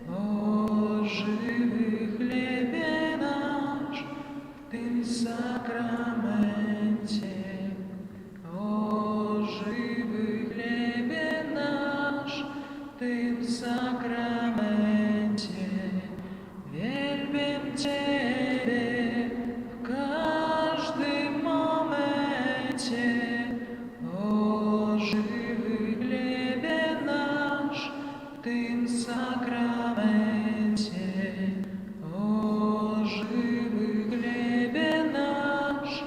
о живий хлібе наш, в тим сакраменті, о живий хлібе наш, в тим сакраменті, вельбим Тебе в каждом моменте, о живий хлібе наш, в тим сакраменті, о живий хлібе наш, в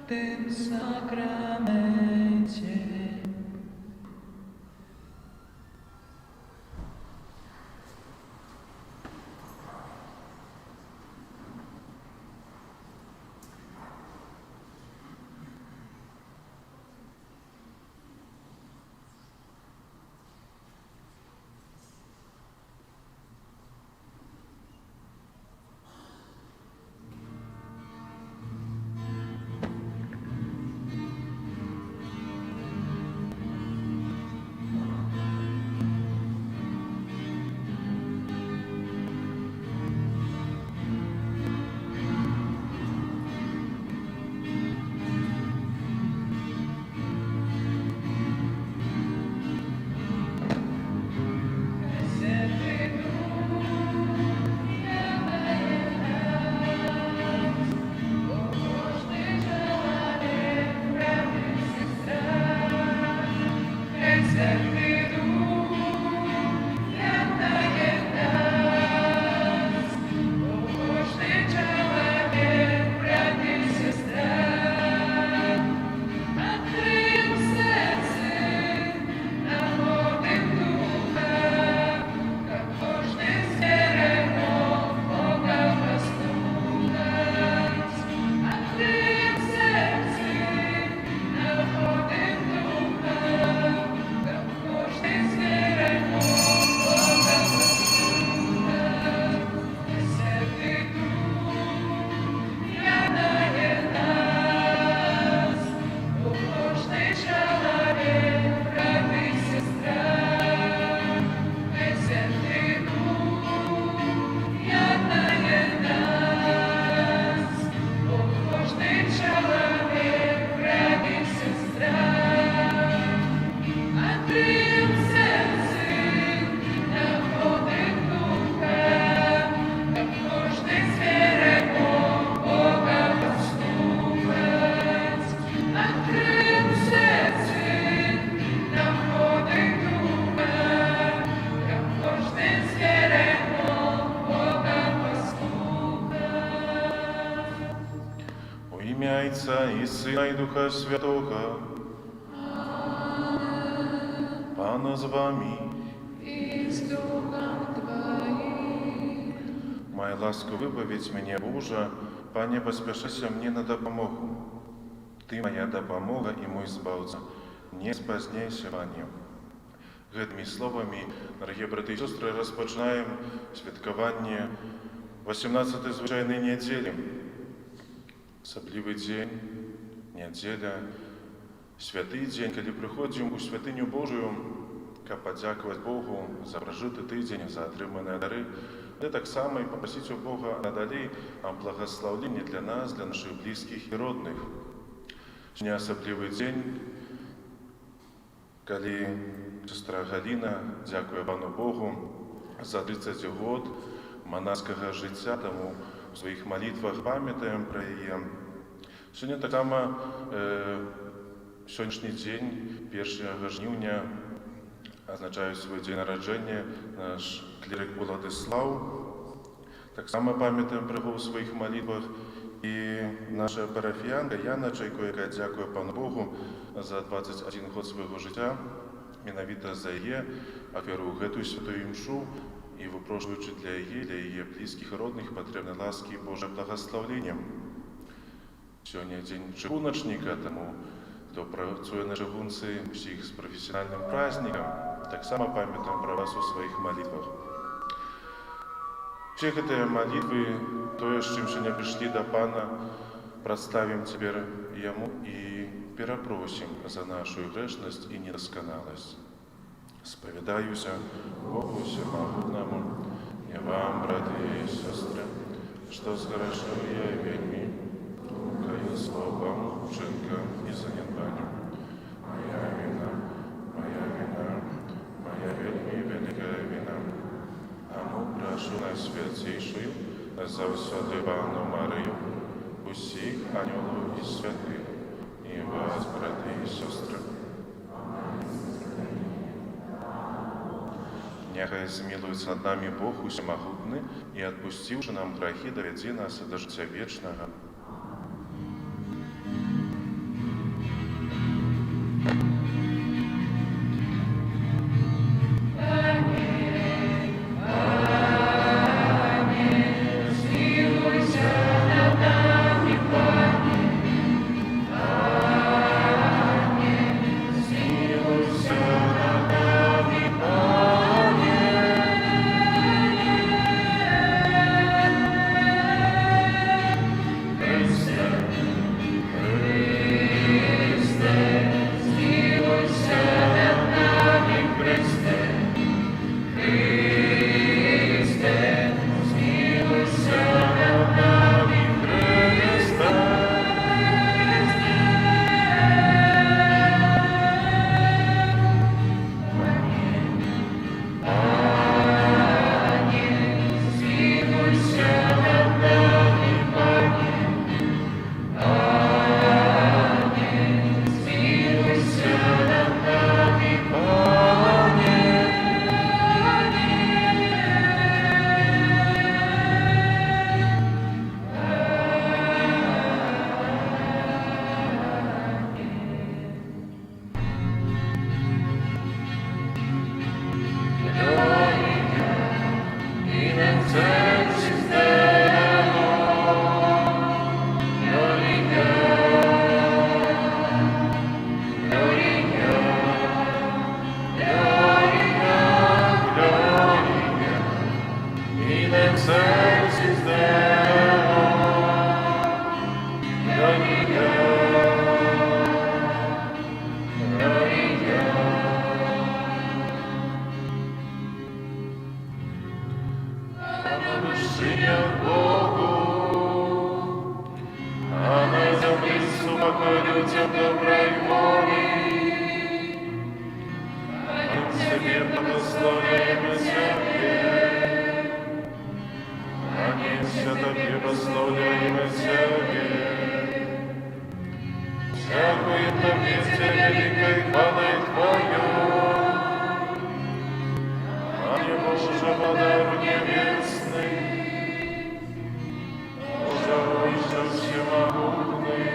тим сакраменті. Ім'я Отця і Сина, і Духа Святого. Пана з вами. І з Духом Твоїм. Моя ласка, вибавіть мене, Боже, Пане, поспішися мені на допомогу. Ти моя допомога і мой збавця. Не спазняйся, Пане. Гэтымі словамі, дорогие браты и сестры, розпочинаємо святкування 18-ї звичайної неділі. Особливий день, неділя, святий день, коли приходимо у святиню Божию, каб подякувати Богу за прожитий тиждень, за отримані дари, але так само і попросити у Бога надалі благословення для нас, для наших близьких і родних. Сьогодні особливий день, коли сестра Галина дякує Пану Богу за 30 год монашського життя, тому в своїх молитвах пам'ятаємо про її. Сьогодні так само сьогоднішній день, 1 жнивня, означає свій день народження наш клірик Владислав. Так само пам'ятаємо про його в своїх молитвах. І наша парафіянка Яна Чайко, яка дякує Пану Богу за 21 год свого життя, менавіта за її, аферу гэтую святую імшу, і випрошуючи для її близьких і родних потрібні ласки і Боже благословення. Сьогодні день чыгуначника, тому хто працює на чыгунці, всіх з професіональним праздником, так само пам'ятаємо про вас у своїх молитвах. Все гэтыя молитвы, тое, з чым сёння прыйшлі да Пана, прадставім цяпер Яму і перапросім за нашу грэшнасць і недасканаласць. Споведаюся Богу Всемогу Што зграшыў я вельмі, каю словам, учынкам і занядбаннем. Моя віна, моя вельмі вялікая віна. Таму прашу найсвяцейшую, заўсёды Панну Марыю, усіх анёлаў і святых, і вас, браты і сёстры. Няхай змілуецца над намі Бог усемагутны і, адпусціўшы нам грахі, давядзе нас да жыцця вечнага. Людям доброй воли, от себе благословляем Тебе, Анися Тебе прославляем Тебе, всякую Тебе великой хвалой Твою, Ане Боже подару небесный, Боже всемогутный,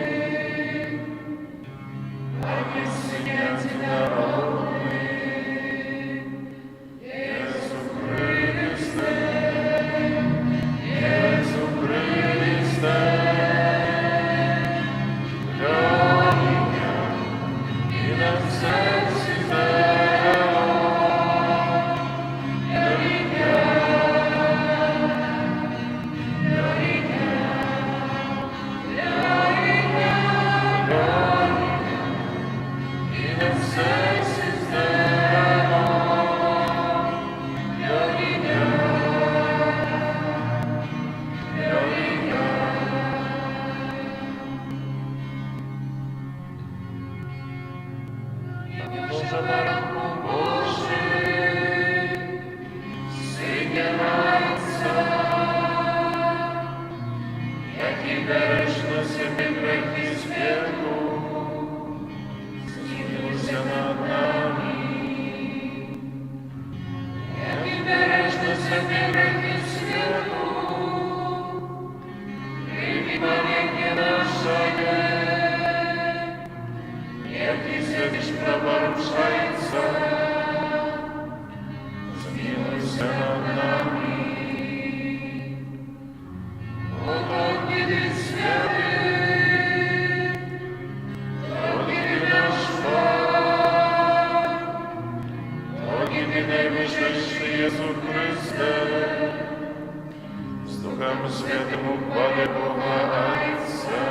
Святому хвали Бога Отца.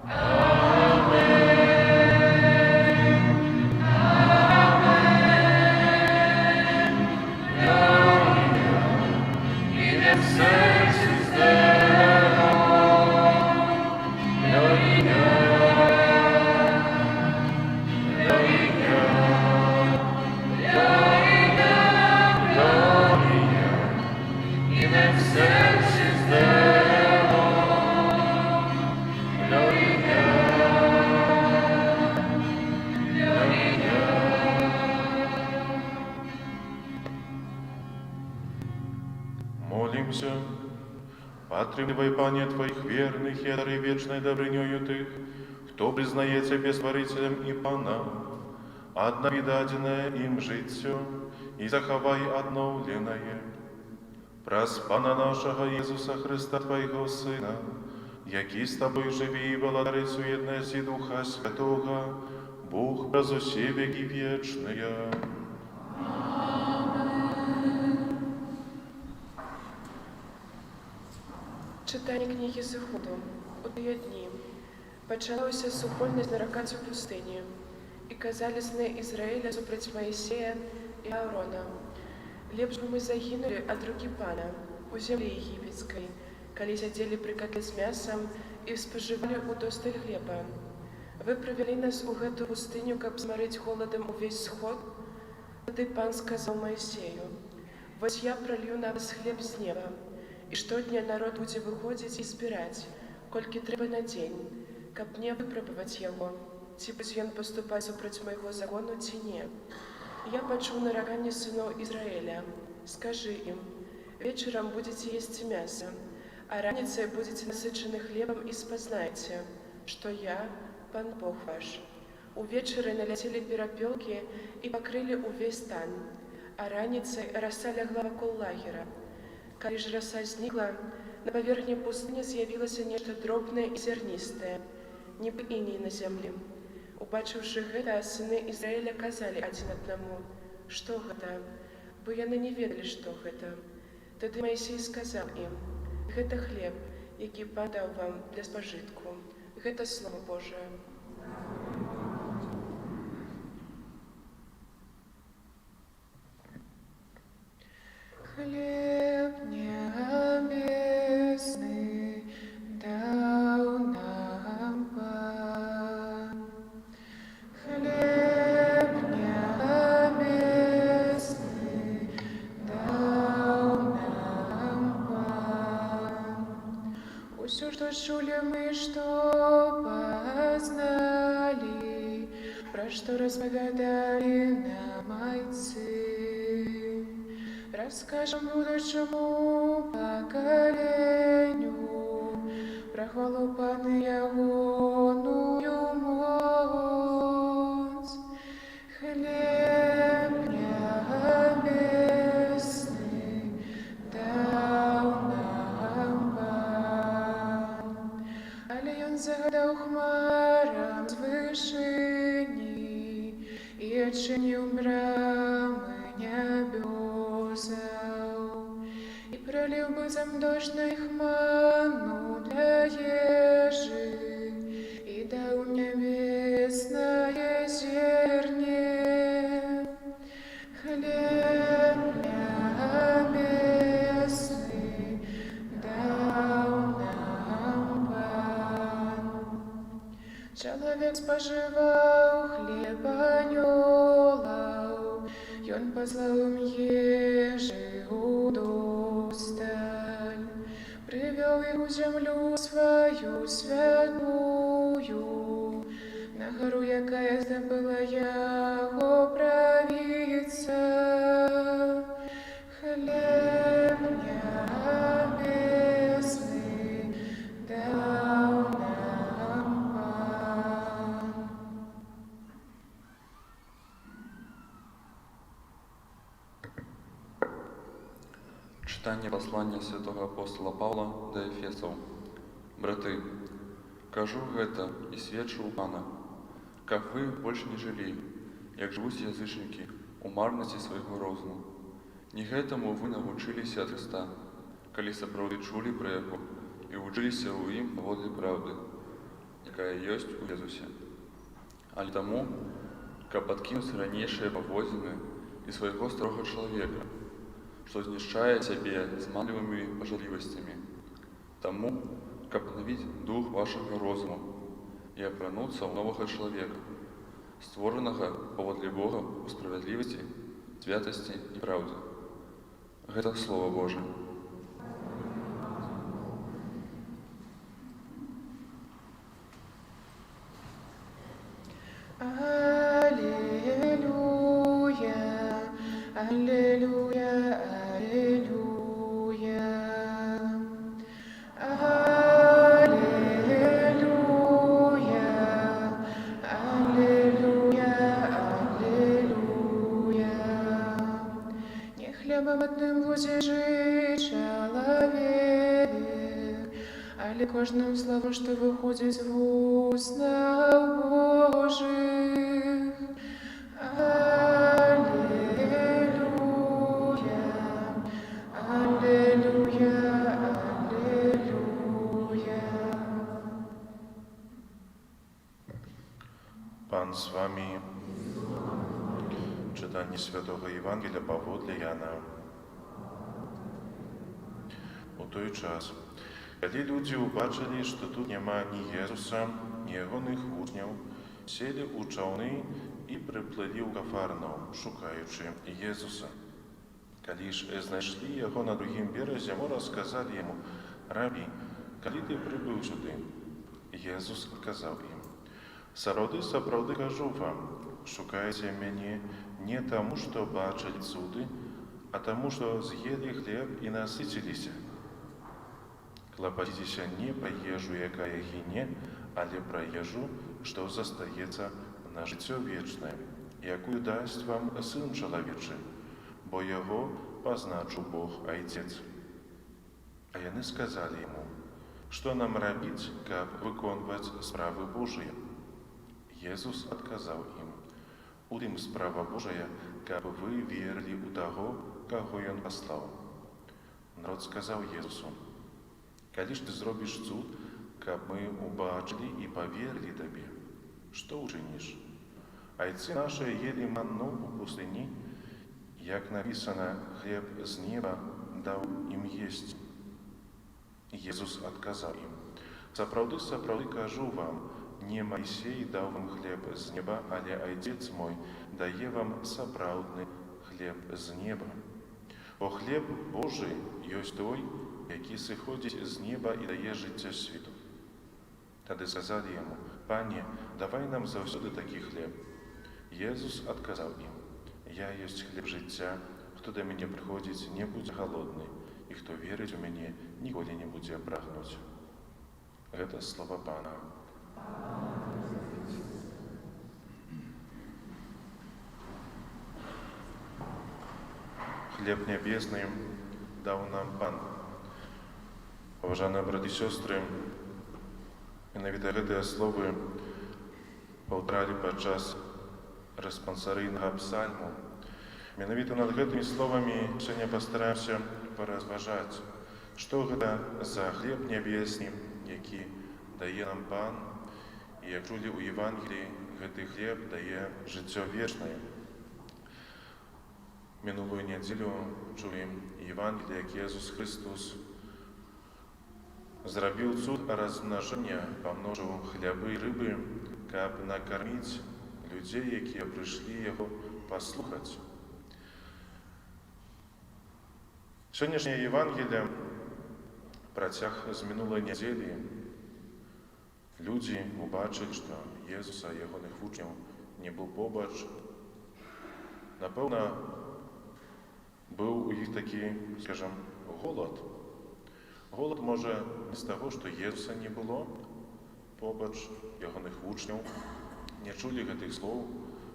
Amen. Amen. Помолимся. Подтримливай, Пане, Твоих верных и одари вечной добрынёю Тых, кто признає Тебе Створителем и Паном, одновидательное им житье, и заховай одновленное. Праз Пана нашего Иисуса Христа, Твоего Сына, який с Тобой живи и владари суетности Духа Святого, Бог праз усе веки вечные. Читання книги Зиходу. У тыя дні пачалася супольнасць наракаць у пустыні, і казалі сны Ізраіля супраць Маісея і Аарона. Лепш бы мы загінулі ад рукі Пана у зямлі егіпецкай, калі сядзелі пры катле з мясам і спажывалі удосталь хлеба. Вы прывялі нас у гэту пустыню, каб змарыць голадам увесь сход? Тады Пан сказаў Маісею: «Вось я пролью на вас хлеб з неба, і штодня народ будзе выходзіць і збіраць, колькі трэба на дзень, каб мне выпрабаваць яго, ці будзе ён паступаць супраць майго закону, ці не. Я пачуў нараканне сыноў Ізраіля. Скажы ім: вечарам будзеце есці мяса, а раніцай будзеце насычаны хлебам і спазнайце, што я, Пан Бог ваш. Увечары наляцелі перапёлкі і пакрылі ўвесь стан, а раніцай раса лягла вакол лагера. Калі ж раса знікла, на паверхні пустыні з'явілася нешта дробнае і зярністае, нібы іней на зямлі. Убачыўшы гэта, сыны Ізраіля казалі адзін аднаму: «Што гэта?» Бо яны не ведалі, што гэта. Тады Маісей сказаў ім: «Гэта хлеб, які Пан даў вам для спажытку. Гэта Слово Божае». Хлеб небесный дал нам Пан. Хлеб небесный дал нам Пан. Усё, что чули мы, что познали, про что распавядали нам отцы, расскажем будущему поколению про хвалу Пана и ягоную моц. Хлеб небесный дал нам Пан, але ён загадаў хмарам з вышыні і адчыніў брамы нябёсаў, і проліў быццам дождж на іх ману для ежы, і даў нябеснае зерне. Хлеб небесный даў нам Пан. Чалавек спажываў хлеб анёлаў, ён паслаў ім ежы удосталь, прывёў іх у зямлю сваю святую, на гару, якая здабыла яго правіца. Хлеб небесный даў нам Пан. Читание послания святого апостола Павла до Ефесаў. Браты, кажу гэта і сведчу ў Пана, каб вы больш не жылі, як жывуць язычнікі, у марнасці свайго розуму. Не гэтаму вы навучыліся ад Хрыста, калі сапраўды чулі пра яго і вучыліся ў ім паводле праўды, якая ёсць у Езусе. Але таму, каб адкінуць ранейшыя паводзіны і свайго старога чалавека, што знішчае сябе зманлівымі пажадлівасцямі. Таму, каб аднавіць дух вашага розуму і апрануцца ў новага чалавека, створанага паводле Бога ў справядлівасці, святасці і праўдзе. Гэта Слова Божае. Аллилуйя, аллилуйя, аллилуйя. хлебом одним будзе жыць чалавек, але кожным словом, што выходзіць з вуснаў Божых. Аллилуйя, аллилуйя, аллилуйя. Pan z wami. Czytanie Świętego Ewangelia pawodle Jana. У той час, коли люди убачили, що тут нема ні Єсуса, ні Його учнів, сіли у човни і приплили у Кафарнаум, шукаючи Єсуса. Коли ж знайшли Його на другім березі, розказали йому: «Рабі, коли ти прибув сюди?» Єсус сказав їм: «Сапраўды кажу вам, шукаєте мене не тому, що бачили цуди, а тому, що з'їли хліб і наситилися. Клопотитеся не про ежу, якая гине, але про ежу, що застається на життя вічне, якую дасть вам Син Чоловічий, бо його позначив Бог Отець». А яны сказали йому: «Що нам робить, каб виконувати справи Божії?» Єсус отказав їм: «У тим справа Божия, каб ви вірили у того, кого Він послав». Народ сказав Єсусу: «Коли ж ти зробиш цуд, каб ми убачили і повірили тобі, що учиниш? Отці наші їли манну у пустині, як написано, хліб з неба дав їм єсть». Єсус отказав їм: «Сапраўды кажу вам, не Моисей дав вам хліб з неба, але Отець мой дає вам сапраўдны хліб з неба. Бо хліб Божий ёсць той, які сыходзіць з неба і дае жыцця світу». Тады сказали йому: «Пане, давай нам заўсёды такі хлеб». Єсус отказав їм: «Я есть хлеб жыцця, хто до мяне прыходзіць, не будзе галодны, і хто верыць у мяне, ніколі не будзе прагнуць». Гэта слова Пана. Хлеб небесный дал нам Пан. Уважаемые братья и сестры, менавіта гэтыя словы паўтралі падчас рэспансарыйнага псальму. Менавіта над гэтымі словамі сёння пастараемся паразважаць, што гэта за хлеб небесны, які дае нам Пан, і як чулі ў Евангеліі, гэты хлеб дае жыццё вечнае. Мінулую нядзелю чулі Евангелие, як Єсус Христос зрабіў цуд размнажэння, памножыў хлябы і рыбы, каб накарміць людзей, якія прыйшлі яго паслухаць. Сённяшняе Евангелие працяг з мінулай нядзелі. Людзі убачылі, што Єсуса і ягоных вучняў не быў побач. Напэўна, быў у іх такі, скажам, голад. Голад, можа, не з таго, што Єсуса не было побач, ягоных вучняў, не чулі гэтых слоў,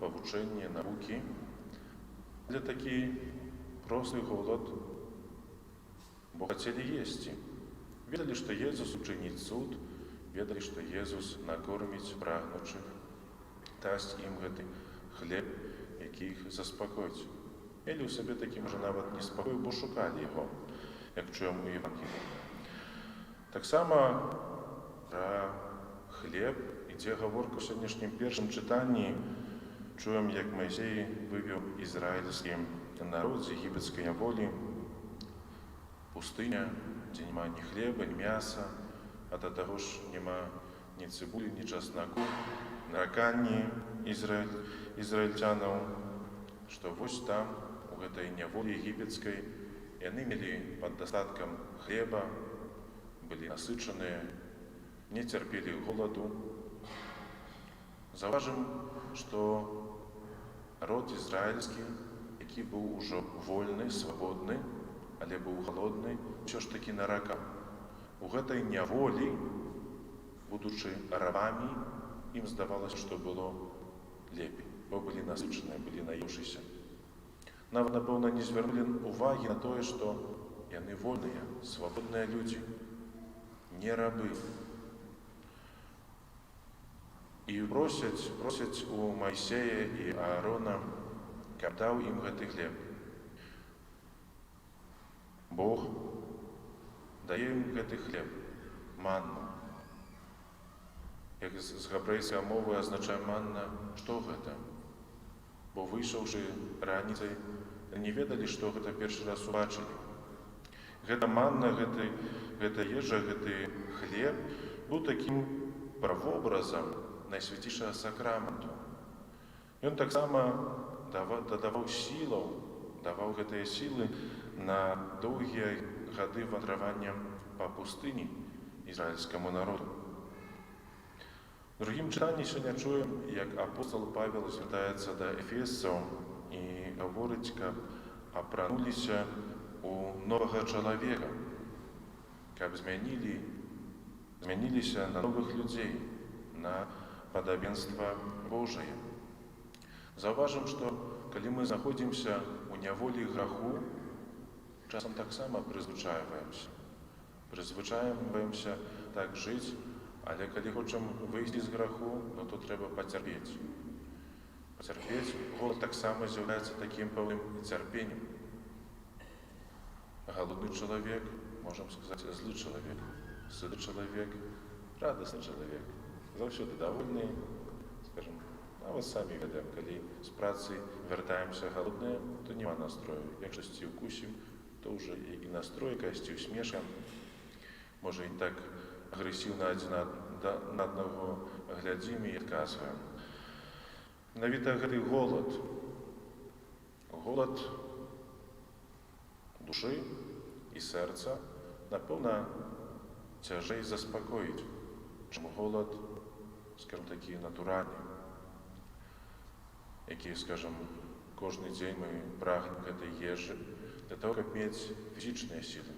павучэння, навукі. Але такі просты голад, бо хацелі есці. Ведалі, што Єсус учыніць цуд, ведалі, што Єсус накорміць прагнучых, дасць ім гэты хлеб, які іх заспакоіць. Мелі ў сабе такі, можа, нават неспакой, бо шукалі яго, як чуем у Евангеліі. Таксама пра хлеб ідзе гаворка ў сённяшнім першым чытанні. Чуем, як Майсей вывеў ізраільскі народ з егіпецкай няволі. Пустыня, дзе няма ні хлеба, ні мяса, а да таго ж няма ні цыбулі, ні часнаку, нараканні ізраільцянаў, што вось там, у гэтай няволі егіпецкай, яны мелі пад дастаткам хлеба, былі насычаныя, не цярпелі голаду. Заўважым, што род ізраільскі, які быў ужо вольны, свабодны, але быў галодны, ўсё ж такі наракаў. У гэтай няволі, будучы рабамі, ім здавалася, што было лепей, бо былі насычаныя, былі наеўшыся. Нават, напэўна, не звярнулі ўвагі на тое, што яны вольныя, свабодныя людзі, не рабы. І просяць у Майсея і Аарона, каб даў ім гэты хлеб. Бог дае ім гэты хлеб, манну. Як з габрэйскай мовы азначае манна, што гэта? Бо выйшаўшы раніцай, не ведалі, што гэта першы раз убачылі. Гэта манна, гэта ежа, гэты хлеб быў такім правобразам Найсвяцейшага сакраменту. Ён таксама дадаваў сілаў, даваў гэтыя сілы на доўгія гады вандравання па пустыні ізраільскаму народу. У другім чытанні сёння чуем, як апостол Павел звяртаецца да эфесцаў і гаворыць, каб апрануліся у новага чалавека, каб змяніліся на новых людзей, на падабенства Божае. Заўважым, што калі мы знаходзімся ў няволі граху, часам таксама прызвычаемся так жыць, але калі хочам выйсці з граху, то трэба пацярпець. Пацярпець, голад таксама з'яўляецца такім пэўным цярпеннем. Галодны чалавек, можам сказаць, злы чалавек, сыты чалавек, радасны чалавек. Заўсёды давольны, скажем, нават самі ведаем, калі з працы вяртаемся галодныя, то няма настрою. Як штосьці укусім, то ўжо і настрой, якасці усмешка. Можа, і так агрэсіўна адзін на аднаго глядзім і адказваем. Менавіта гэты голад душы і сэрца, напэўна, цяжэй заспакоіць, чым голад, скажем, такі натуральны, які, скажем, кожны дзень мы прагнем гэтай ежы для того, каб мець фізічныя сілы.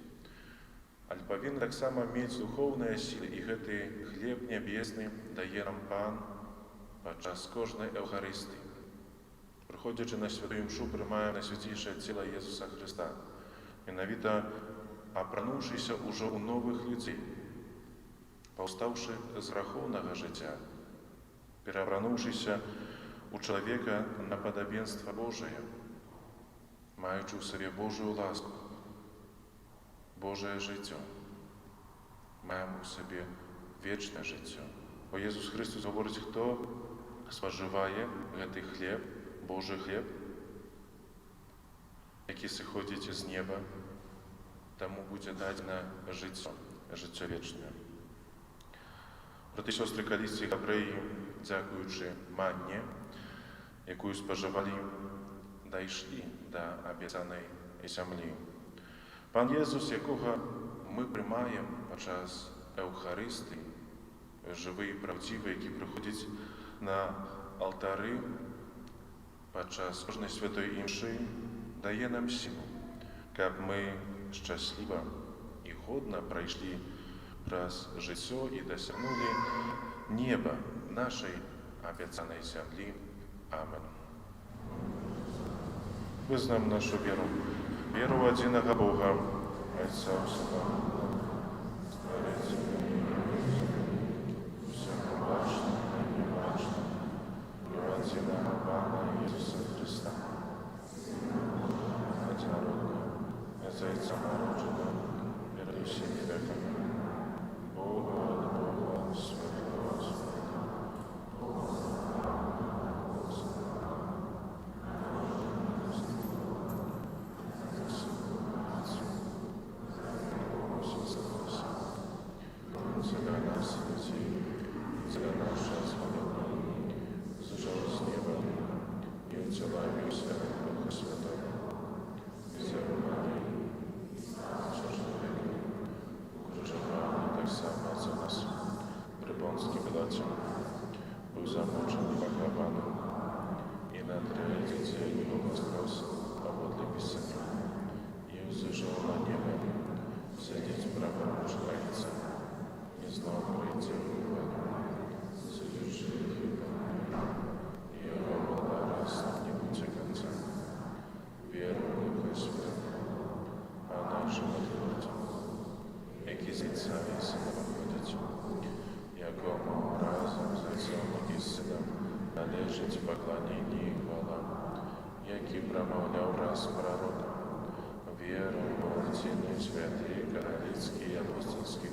Але павінны таксама мець духоўныя сілы, і гэты хлеб нябесны дае нам Пан падчас кожнай Еўхарыстыі. Прыходзячы на святую імшу, прымаем найсвяцейшае цела Езуса Хрыста, менавіта апрануўшыся ўжо ў новых людзей, паўстаўшы з грахоўнага жыцця, пераапрануўшыся у чалавека на падабенства Божае, маючы ў сабе Божую ласку, Божае жыццё, маем у сабе вечнае жыццё. Бо Езус Христос гаворыць, хто спажывае гэты хлеб, Божы хлеб, які сыходзіць з неба, таму будзе дадзена жыццё вечнае. Браты і сёстры, калісьці габрэі, дзякуючы манне, якую спажывалі, дайшлі да абяцанай зямлі. Пан Езус, якога мы прымаем падчас Еўхарыстыі, жывы і правдзівы, які прыходзіць на алтары падчас кожнай святой імшы, дае нам сілу, каб мы шчасліва і годна прайшлі праз жыццё і дасягнулі неба нашай абяцанай зямлі. Амен. Вызнаем нашу веру ў адзінага Бога, Айца Сына, Стварыцеля усяго бачнага і небачнага, і ў адзінага Пана Езуса Хрыста, адзінароднага, з Айца народжанага, перад усімі векамі, Бога ад Бога, святого ад святого, так само за нас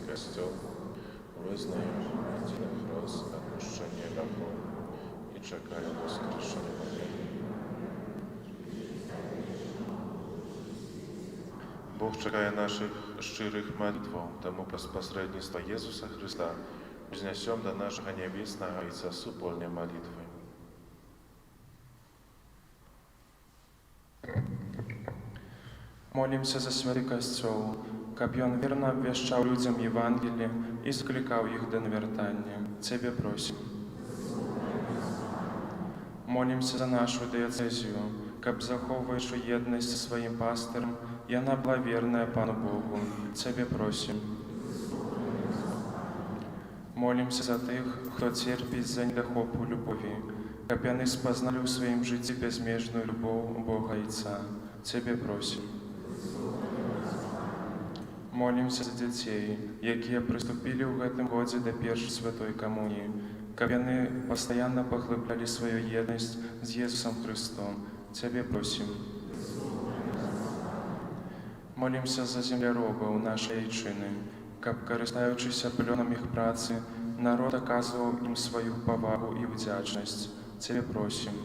Костел, визнаємо один раз відпущення гріхів і чекаємо воскрешення. Бог чекає наших щирих молитв, тому без посредництва Ісуса Христа вознесем до нашего Небесного Отца супольной молитвы. Молимся за святый Костел, каб ён верно обвещал людям Евангелие и скликал их до навертания. Тебе просим. Молимся за нашу диецезию, каб заховываешь едность со своим пастором, и она была верная Пану Богу. Тебе просим. Молимся за тих, хто терпить за недохопу любові, каб яны спознали ў сваім жыцці безмежную любов Бога Отца. Тебе просим. Молимся за дзяцей, якія прыступілі ў гэтым годзе да першай святой камуніі, каб яны пастаянна паглыблялі сваю еднасць з Jesусом Христом. Тебе просим. Молимся за земляробаў нашай айчыны, каб, карыстаючыся плёнам іх працы, народ аказваў ім сваю павагу і ўдзячнасць. Тебе просим.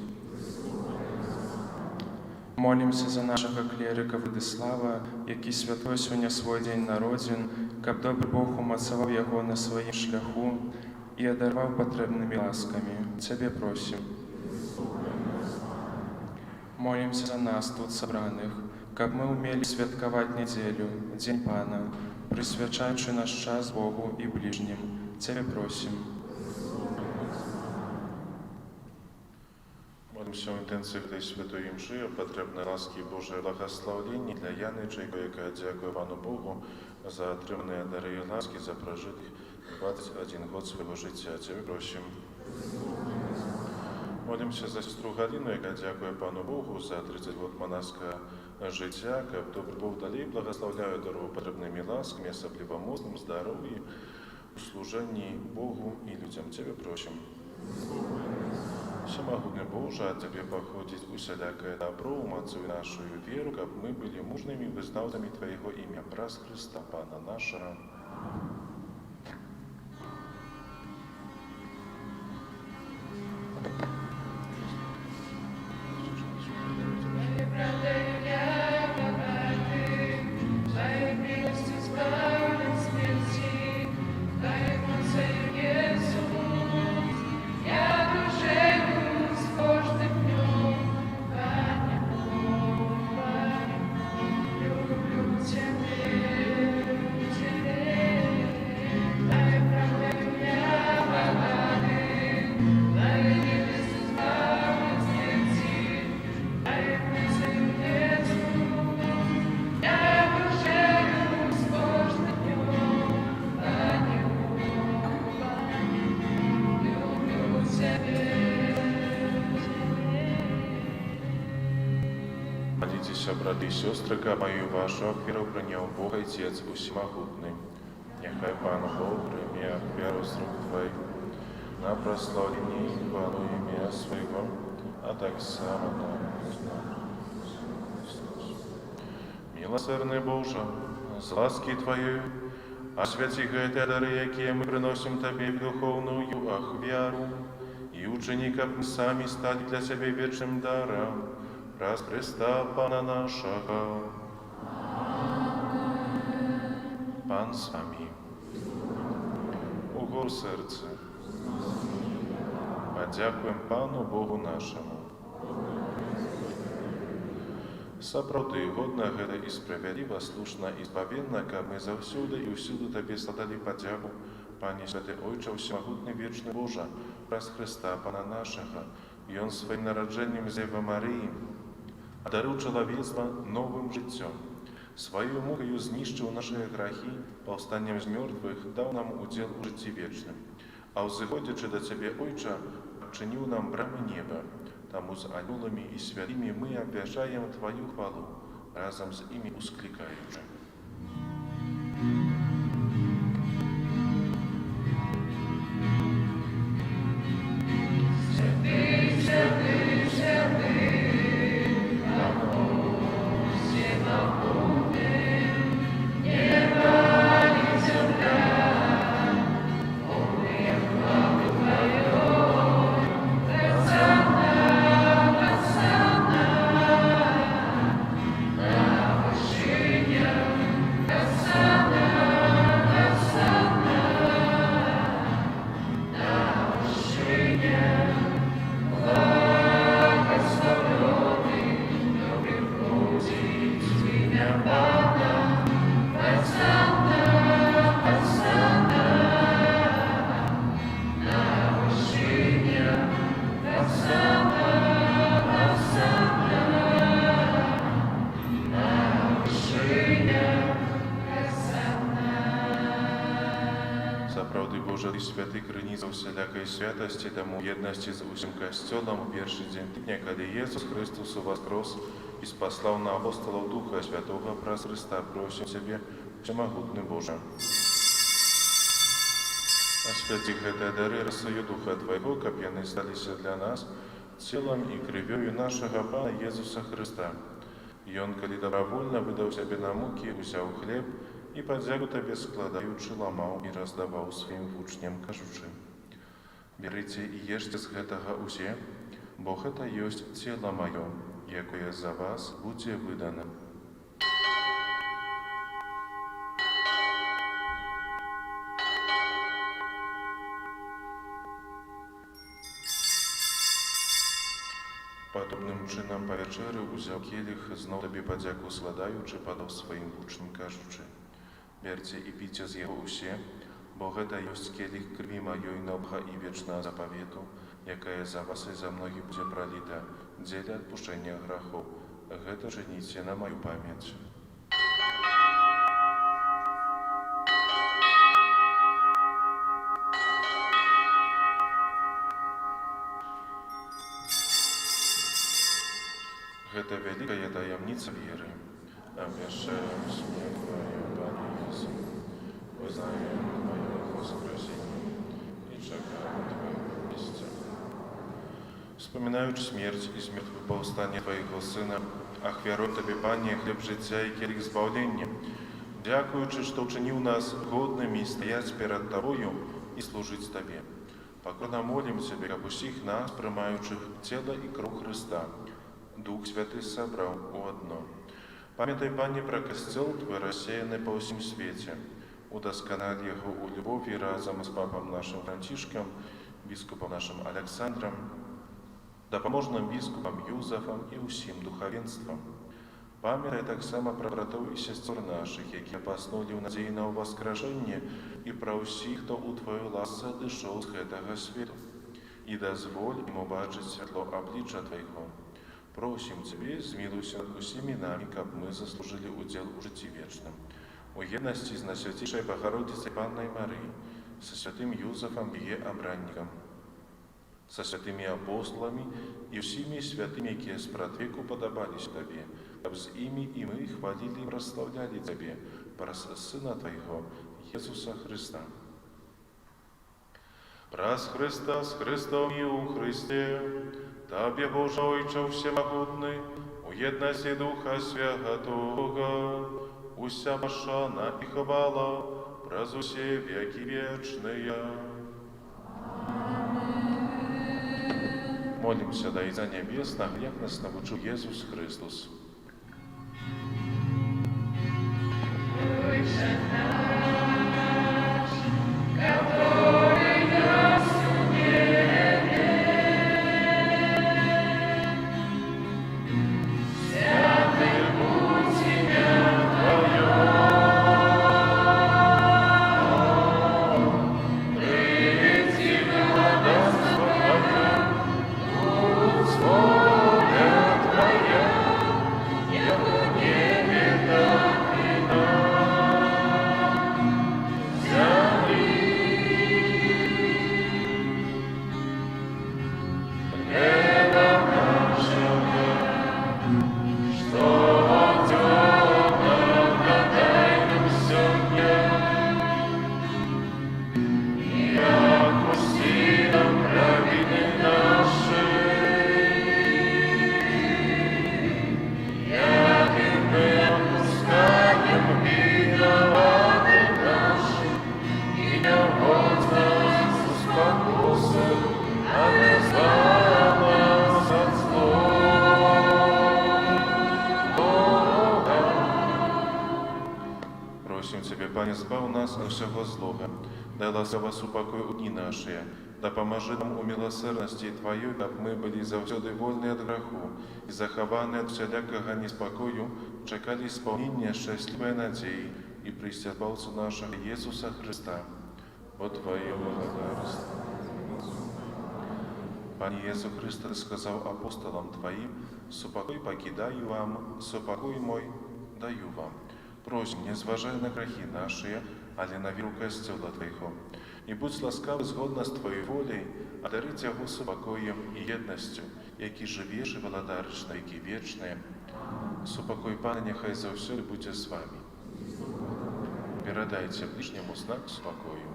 Молимся за нашага клерыка Владислава, які святой сёння свой дзень народзін, каб добры Бог умацаваў яго на сваім шляху і адарваў патрэбнымі ласкамі. Тебе просим. Молимся за нас тут сабраных, каб мы умелі святкаваць нядзелю, дзень Пана, прысвячаючы наш час Богу і ближнім. Тебе просим. Молимся в інтенції этой святої мши о потребной ласки Божие благословення для Яничейка, яка дякує Пану Богу за отримані дари і ласки за прожитих 21 год свого життя. Тебе просим. Молимся за сестру Галину, яка дякує Пану Богу за 30 год монашського життя, каб добрий Бог далі благословляє дорогу потрібними ласками, особливо мозгом, здоров'ї, у служенні Богу і людям. Тебе просим. Всемогутный Боже, от Тебе походит усялякое добро, умацуй нашу веру, каб мы были мужными вызнавцами Твоего имя, праз Христа, Пана нашего. Молитесь, браты и сестры, ка мою вашу веру принял Бог Отец Всемогутный. Нехай Пан Бог прийме веру з рук Твоих на прославление и хвалу имя Своего, а так само на Милосердный Боже, з ласки Твоей, освяти гэты дары, якія мы приносим Тебе в духовную ахвяру, и учеников мы сами стали для Тебя вечным даром, праз Христа Пана нашего. Пан с вами. Угор серце. Подякуем Пану Богу нашему. Сапраўды, годна гэта і справядліва, слушна і спаведна, каб мы заўсёды і ўсюды Табе складалі падзяку, Пане Святы Ойча, Всемогутны вечны Божа, праз Христа Пана нашага, Ён сваім нараджэннем з Девы Марыі адарыў чалавецтва новым жыццём. Сваёю мукаю знішчыў нашыя грахі, паўстаннем з мёртвых даў нам удзел у жыцці вечным. А ўзыходзячы да Цябе, Ойча, адчыніў нам брамы неба. Таму з анёламі і святымі мы абвяшчаем Тваю хвалу, разам з імі усклікаючы. Неба и земля Сапраўды Божа, Ты святы, крыніца ўсялякай святасці, таму ў єднасці з усім касцёлам у першы дзень тыдня, калі Jesús Христос уваскрос і спаслаў на апостолаў Духа Святога праз Христа, просім Цябе, всемагутны Божа. Асвяці гэтыя дары расою Духа Твайго, каб яны сталіся для нас целам і крывёю нашага Пана Jesúsa Христа. Ён, калі добравольна выдаў сябе на мукі, узяў хлеб і падзяку Табе складаючы, ламаў і раздаваў сваім вучням, кажучы: «Берыце і ешце з гэтага усе, бо гэта ёсць цела маё, якое за вас будзе выдана». Падобным чынам па вячэры ўзяў келіх, зноў Табе падзяку складаючы, падаў сваім вучням, кажучы: «Берце і піце з яго ўсе, бо гэта ёсць келіх крві маёй новага і вечнага запавету, якая за вас і за многіх будзе праліта дзеля адпушчэння грахоў. Гэта чыніце на маю памяць». Гэта вялікая таямніца веры. Абвяшчаем смерть Твою, Пане Jesús, вызнаем Твоё воскресение и чакаем Твоего места. Вспоминаючи смерть и смерть повстання Твоего Сына, ахвяруем Табе, Пане, хлеб життя и келих збавлення, дякуючи, що вчинив нас годними стоять перед Тобою и служить Табе. Покорно молим Тебе, об усіх нас, приймаючих тіло і кров Христа, Дух Святый собрал у одно. Памятай, Пане, про костел Твой, рассеянный по всем свете. Удоскональ его у любови разом с папом нашим Франтишком, біскупом нашим Александром, допоможным біскупом Юзефом и усім духовенством. Памятай так само про братов и сестер наших, які поснули в надеї на воскрешение, и про усіх, хто у Твою ласce дышал з гэтага свету. И дозволь им убачить светло обличия Твоего. Просим Тебе, змилуйся над усіми нами, каб мы заслужили удел у житті вечном. У єдності з Найсвятішою Богородицей Панной Марии, со святым Юзефом и обранником, со святыми апостолами и всеми святыми, які з протвеку подобались Тебе, каб з ими и мы хвалили и прославляли Тебе, праз Сына Твоего, Jesúsa Христа. Праз Христа, с Христом и у Христе, Табе, Боже Ойче всемогутний, у єдності Духа Святого, уся пошана и хвала, праз усе веки вечные. Молимся, да из-за небес на грех нас навучил Jesús Христос. Пане, збав нас от всього злого, дай ласкава упокой у дні наші, да поможи нам у милосердности Твоей, каб мы были завсёды вольны от греху и захованы от всякого неспокою, чекали исполнения счастливой надеи и пристязбавца нашего Jesúsa Христа. О Твое благодарство. Пане Jesús Христе, Ты сказал апостолам Твоим: «Супокой покидаю вам, супокой мой даю вам». Просим, не зважай на грехи наши, але на віру костела Твоего. І будь ласкавы згодна з Твоєю волей, а дарить яго супакоем і єднасцю, які живеш і валадарыш на векі вечныя. Супакой Пана няхай заўсёды будзе з вами. Перадайце ближняму знак спакою.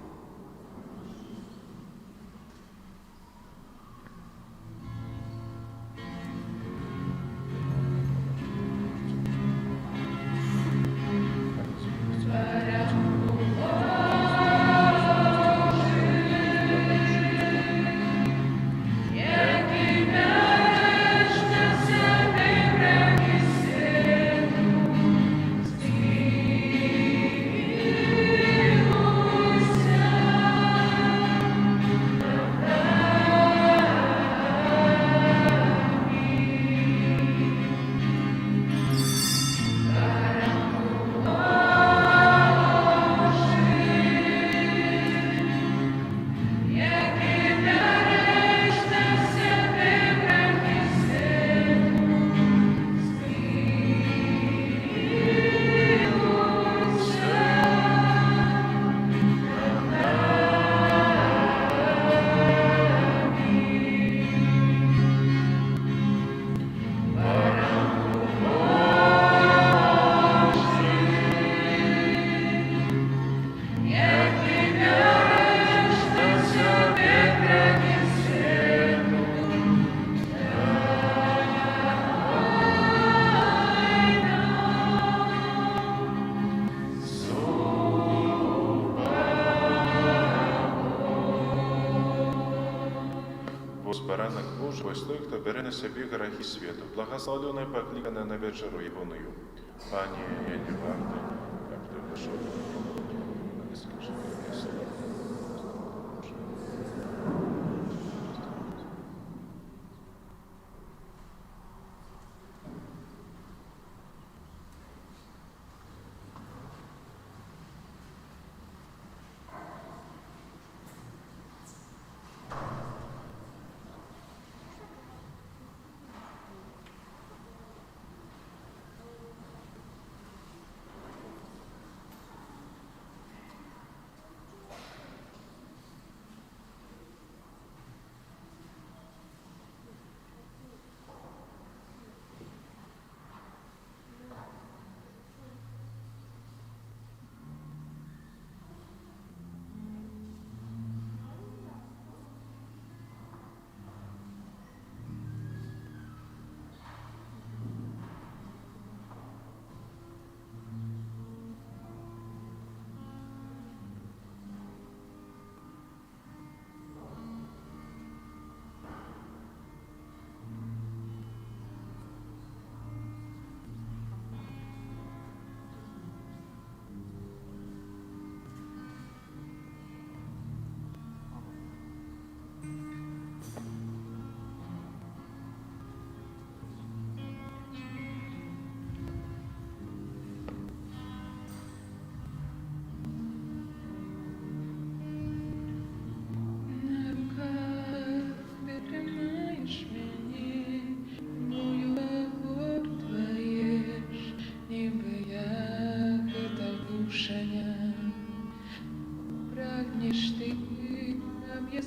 Баранок Божий, ось той, хто бере на собі грехи світу, благословлений покликаний на вечеру Івоною. Пані, я не варта, як ти пішов, не скажи мені слово.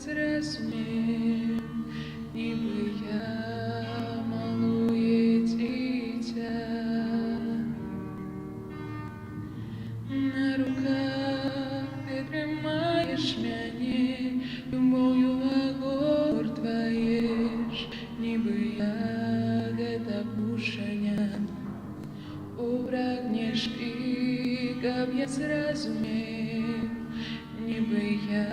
Зрозумів, ніби я малує дитя. На руках ти тримаєш мене, любов'ю огортаєш, ніби ягода пушення. Прагнеш ти, каб я зрозумів, ніби я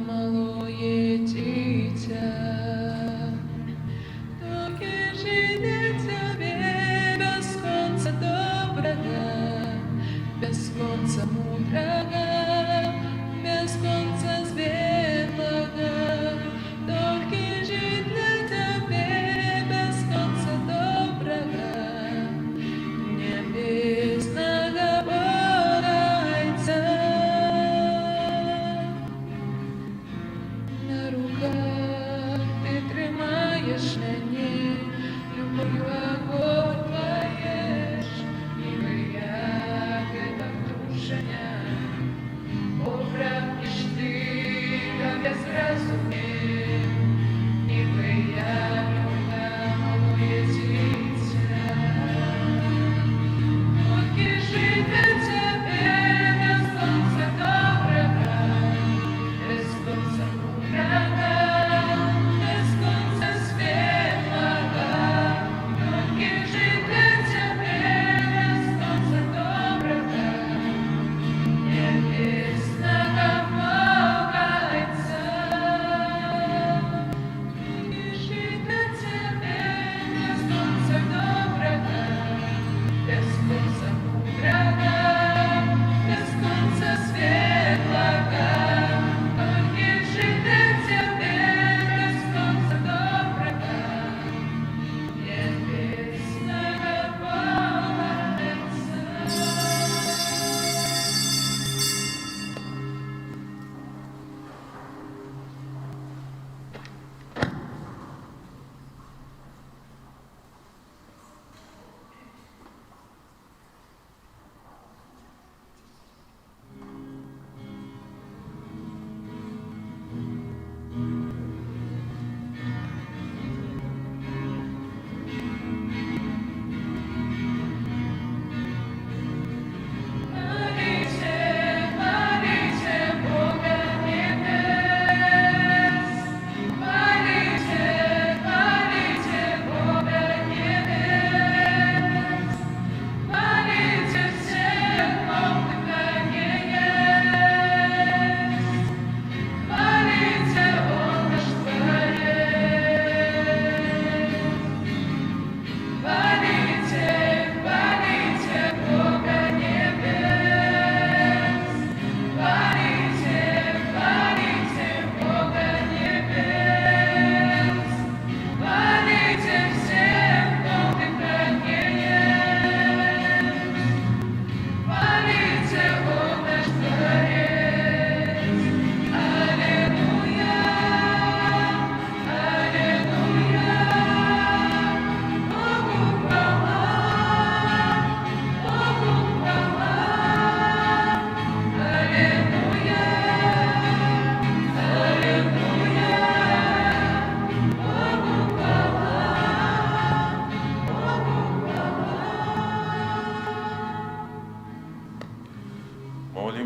малое дитя. Тільки жити тебе без конца доброго, без конца мудрого, без конца світлого. Тільки жити тебе без конца доброго, небесного Богородця. На руках ти тримаєш мене, любов'ю огортаєш, ніби ягода пушення.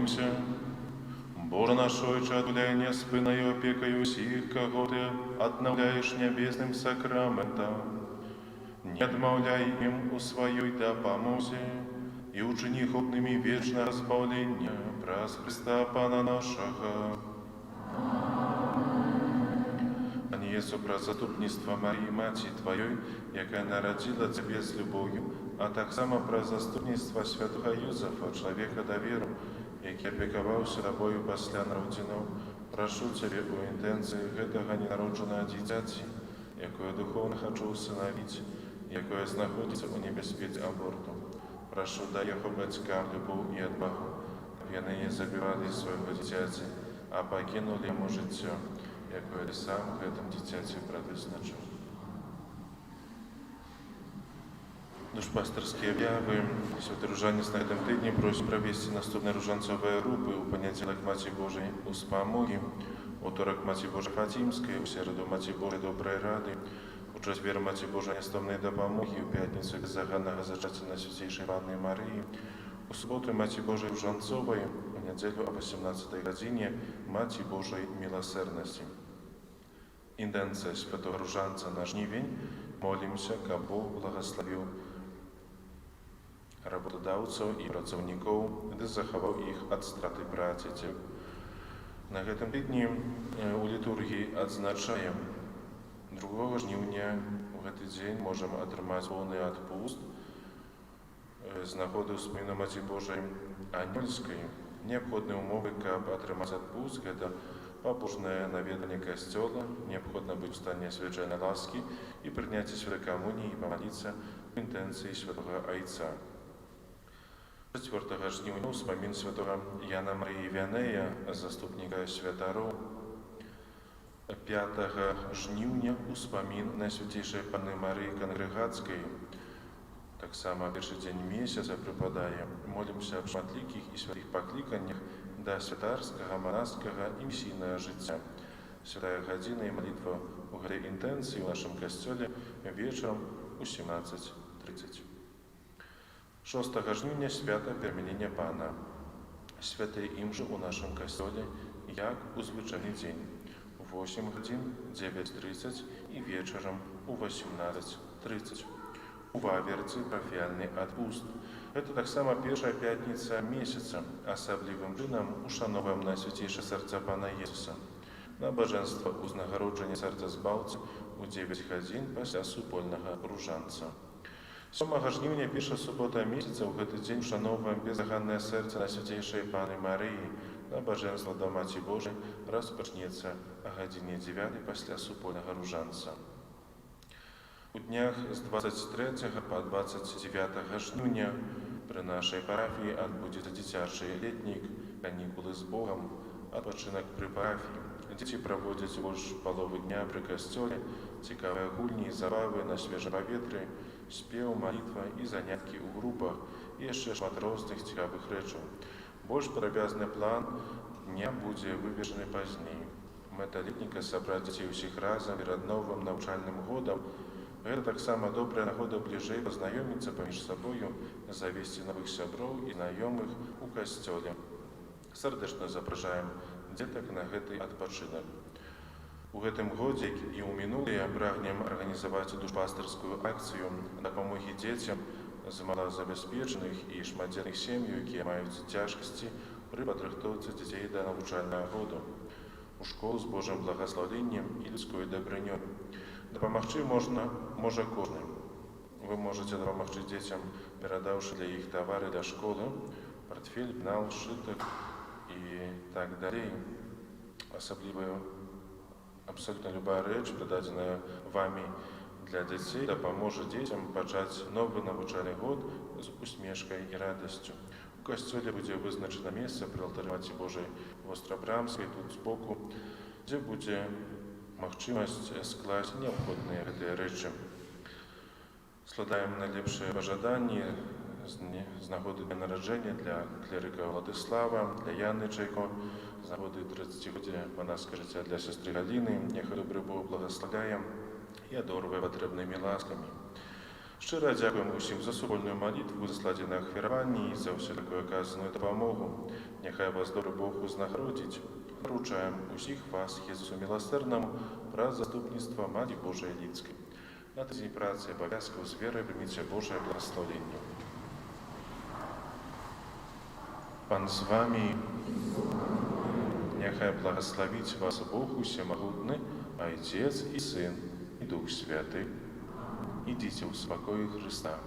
Молімся. Боже наш Отче, отуляй спиною опікою всіх, кого Ти отновляєш небесним сакраментом. Не отмовляй им у своей допомозі и учини их опными вечное разбавление праз Христа Пана нашего. А не Єсу про заступництво Марії, Маті Твоєї, яка народила Тебе з любов'ю, а так само про заступництво святого Юзефа, чоловіка довіру, який опікувався Тобою після народження. Прошу Тебе у інтенції этого ненародженого дитяті, якое духовно хочу усиновити, якое знаходиться у небезпеці аборту. Прошу, дай його батькам любов і відвагу, щоб вони не забивали свого дитяті, а покинули йому життя, якое сам в этом дитяті предвизначив. Душпастерські обяви святоружанець на этом тижні просять провести наступні ружанцеві групи у понеділок Маті Божої у Спамогі, у второк Маті Божої Фатімської, у середу Маті Божої Доброї Ради, у четвер Маті Божої Нестомної Допомоги, у п'ятницю Беззаганного Зачаття Найсвятейшої Панни Марії, у суботу Маті Божої Ружанцової, у неділю о 18 годині Маті Божої Милосердності. Інтенція святого Ружанця на жнивень. Молимся, каб Бог благословив работодавців і працівників, де заховав їх від страти праці. На гэтым тыдні у літургіі адзначаем 2 жніўня у гэты дзень можам атрымаць поўны адпуст з нагоды ўспаміну Маці Божай Анёльскай. Неабходныя ўмовы, каб атрымаць адпуст, гэта побожное наведание костела, необходимо быть в стане священной ласки и принятие святой коммунии и помолиться в интенции святого Айца. 4 жніўня вспомин святого Яна Марии Вянея, заступника святаров. 5 жніўня вспомин Найсвятейшей Панны Марии Конгрегатской. Так само перший день месяца припадая, молимся об шматликих и святых покликаннях да святарскага, монаскага і місійнага жыцця. Святая гадзіна і малітва ў гэтай інтэнцыі ў нашым касцёле вечарам у 17:30. 6 жніўня свята перамянення Пана. Святыя імжы ў нашым касцёле, як у звычайны дзень, у 8 гадзін, 9:30 і вечарам у 18:30. У Ваверцы парафіяльны адпуст. Это таксама першая пятніца месяца, асаблівым чынам ушановуем Найсвятейшае сэрца Пана Jesуса. Набажэнства ўзнагароджання сэрца збаўцы у 9 гадзін пасля супольнага ружанца. 7 жніўня, першая субота месяца, у гэты дзень ушановуем бездоганнае сэрца Найсвятейшай Паны Марыі. Набажэнства да Маці Божай распачнецца о гадзіне 9 пасля супольнага ружанца. У днях з 23 по 29 жніўня пры нашай парафіі адбудзецца дзіцячы летнік, канікулы з Богам, адпачынак пры парафіі. Дзеці праводзяць больш паловы дня пры касцёле, цікавыя гульні, забавы на свежым паветры, спеў, малітва і заняткі ў групах, і яшчэ шмат розных цікавых рэчаў. Больш падрабязны план дня будзе вывешаны пазней. Мэта летніка сабраць дзяцей усіх разам перад новым навчальным годам. Гэта таксама добрая нагода бліжэй пазнаёміцца паміж сабою, завесці новых сяброў і знаёмых у касцёле. Сардэчна запрашаем дзетак на гэты адпачынак. У гэтым годзе і ў мінулыя прагнем арганізаваць душпастырскую акцыю дапамогі дзецям з малазабяспечаных і шматдзетных сем'яў, якія маюць цяжкасці пры падрыхтоўцы дзяцей да навучальнага году, у школу з Божым благаслаўленнем і людской дабрынёй. Дапамагчы можа кожны. Вы можаце дапамагчы дзецям, перадаўшы для іх тавары для школы, партфель, пенал, сшытак і так далей. Асабліва абсолютно любая рэч, прыдадзеная вамі для дзяцей, дапаможа дзецям пачаць новы навучальны год з усмешкай і радасцю. У касцёле будзе вызначана месца пры алтары Маці Божай Вострабрамскай, тут збоку, дзе будзе магчымасць скласць неабходныя гэтыя рэчы. Складаем найлепшыя пажаданні з нагоды дня нараджэння для клерыка Владыслава, для Яны Чайко, з нагоды 30-годдзя манаскага жыцця для сястры Галіны. Няхай добры Бог благаславляе і адорвае патрэбнымі ласкамі. Щиро дякуємо усім за супольну молитву, за складене ахвірування і за всяку оказану допомогу. Нехай вас добрий Бог узнагородить. Вручаємо усіх вас, Єсусу милосердному, про заступництво Матері Божої Лідської. На тиждень праці обов'язку з вірою прийміть Боже благословення. Пан з вами. Нехай благословить вас Бог Усемогутний, Отець і Син, і Дух Святий. Ідіть у спокої Христа.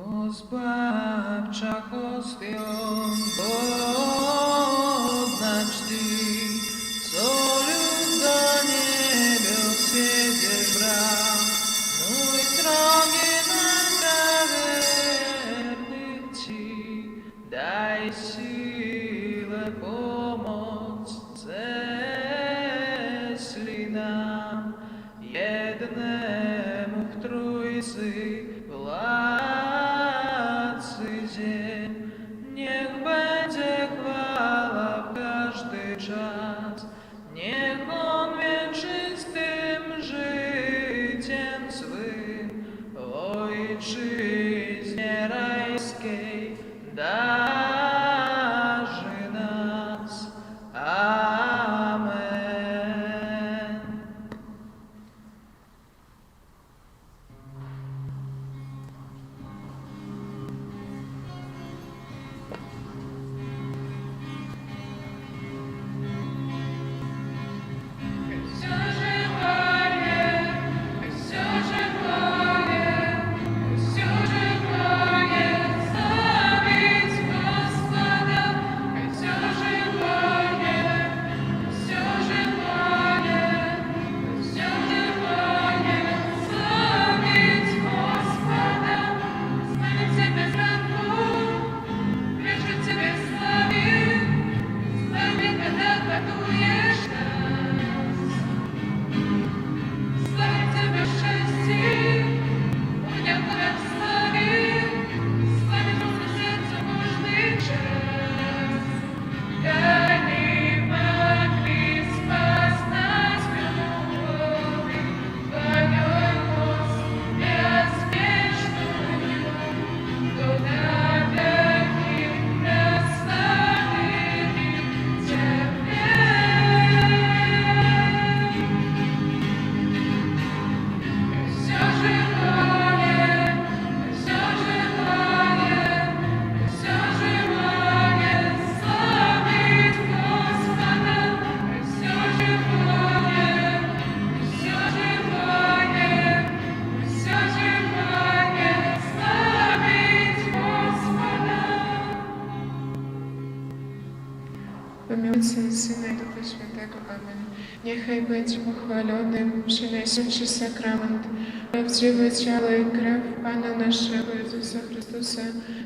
O zbawczach ostion poznać Ty, co lud do niebios wiedziesz brak, mój drogi nagrawernych Ci, daj siłę, pomoc, zesli nam, jednemu w Trójcy władcy dzień. Niech będzie chwała w każdy czas, niech On wieczystym życiem swym w Ojczyźnie rajskiej darzy nas. Amen. W imię Ojca i Syna i Ducha Świętego. Amen. Niechaj będzie pochwalony Przenajświętszy Sakrament, prawdziwe ciało i krew Pana naszego Jezusa Chrystusa,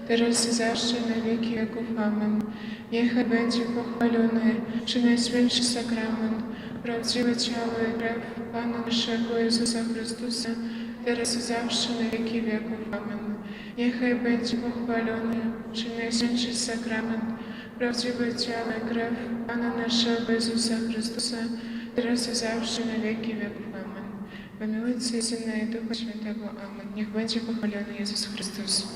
teraz i zawsze na wieki wieków. Amen. Niechaj będzie pochwalony Przenajświętszy Sakrament, prawdziwe ciało i krew Pana naszego Jezusa Chrystusa, teraz i zawsze na wieki wieków. Amen. Niechaj będzie pochwalony Przenajświętszy Sakrament, prawdziwe ciało i krew Pana naszego Jezusa Chrystusa, teraz i zawsze na wieki wieków. Amen. W imię Ojca i Syna i Ducha Świętego. Amen. Niech będzie pochwalony Jezus Chrystus.